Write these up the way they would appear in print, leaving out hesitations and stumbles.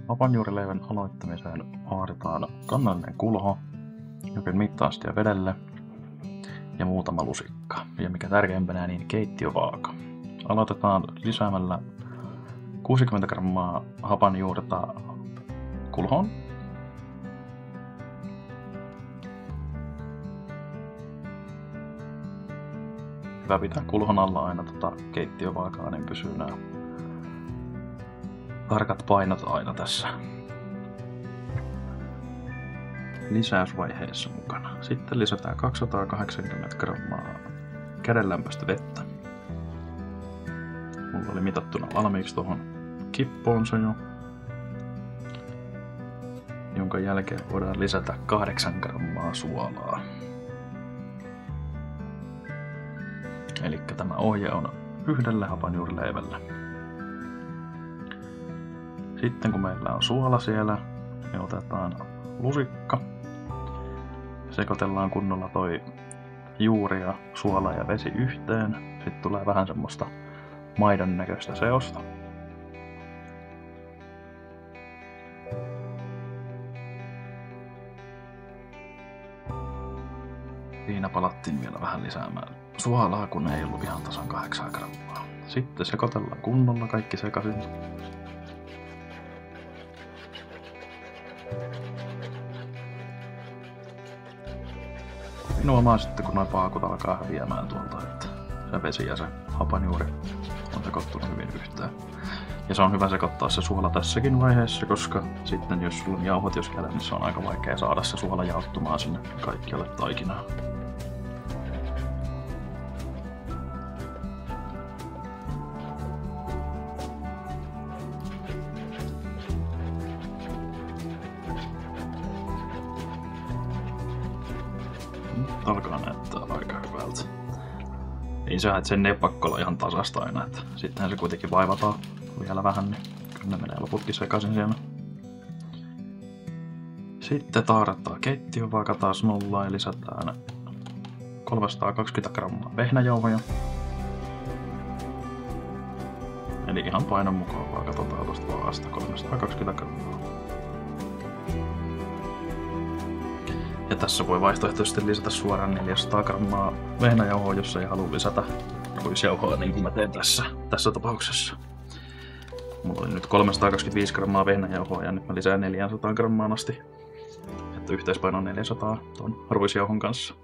Hapanjuurileivän aloittamiseen vaaditaan kannellinen kulho, jokin mitta-astia vedelle ja muutama lusikka. Ja mikä tärkeimpänä, niin keittiövaaka. Aloitetaan lisäämällä 60 grammaa hapanjuurta kulhoon. Hyvä pitää kulhon alla aina keittiövaakaa, niin pysyy nämä tarkat painot aina tässä lisäysvaiheessa mukana. Sitten lisätään 280 grammaa kädenlämpöistä vettä. Mulla oli mitattuna valmiiksi tuohon kippoon se jo. Jonka jälkeen voidaan lisätä 8 grammaa suolaa. Eli tämä ohje on yhdelle hapanjuurileivälle. Sitten kun meillä on suola siellä, niin otetaan lusikka. Sekoitellaan kunnolla toi juuri ja suola ja vesi yhteen. Sitten tulee vähän semmoista maidon näköistä seosta. Siinä palattiin vielä vähän lisäämään suolaa, kun ei ollut ihan tasan 8 grammaa. Sitten sekoitellaan kunnolla kaikki sekaisin. Huomaa sitten, kun nuo paakut alkaa häviämään tuolta, että se vesi ja se hapanjuuri on sekoittunut hyvin yhteen. Ja se on hyvä sekoittaa se suola tässäkin vaiheessa, koska sitten jos sulla on jauhot jos käydään, niin se on aika vaikea saada se suola jaottumaan sinne kaikkialle taikinaan. Alkaa näyttää aika hyvältä. Ei se, että sen ei pakko olla ihan tasasta aina, että sittenhän se kuitenkin vaivataan vielä vähän, niin kyllä ne menee loputkin sekaisin siellä. Sitten taarataan keittiövaaka taas nollaan ja lisätään 320 grammaa vehnäjauhoja. Eli ihan painon mukaan vaan katsotaan tosta vaasta 320 grammaa. Ja tässä voi vaihtoehtoisesti lisätä suoraan 400 grammaa vehnäjauhoa, jos ei halua lisätä ruisjauhoa niin kuin mä teen tässä tapauksessa. Mulla oli nyt 325 grammaa vehnäjauhoa ja nyt mä lisään 400 grammaan asti. Että yhteispaino on 400 ton ruisjauhon kanssa.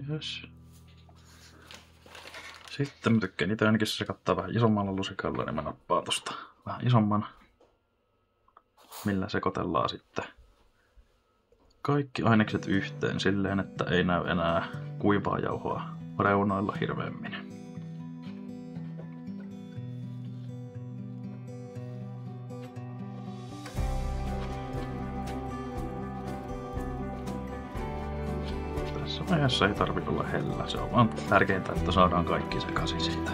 Yes. Sitten mä tykkään itse ainakin sekoittaa vähän isommalla lusikalla, niin mä nappaan tosta vähän isomman, millä sekoitellaan sitten kaikki ainekset yhteen silleen, että ei näy enää kuivaa jauhoa reunoilla hirveämmin. Tässä vaiheessa ei tarvitse olla hellä, se on vaan tärkeintä, että saadaan kaikki sekaisin siitä.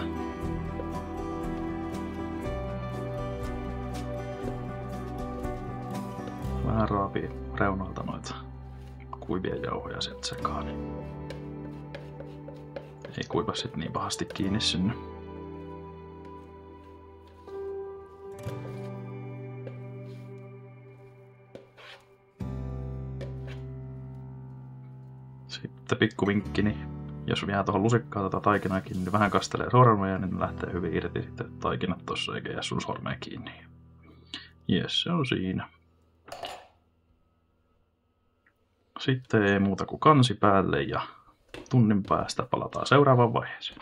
Vähän raapii reunoilta noita kuivia jauhoja sieltä sekaan. Ei kuiva sit niin pahasti kiinni sinne. Sitten pikku vinkki, niin jos jää tuohon lusikkaan taikinaakin, niin vähän kastelee sormeja, niin ne lähtee hyvin irti sitten taikinat tossa eikä jää sun sormea kiinni. Jes, se on siinä. Sitten ei muuta kuin kansi päälle ja tunnin päästä palataan seuraavaan vaiheeseen.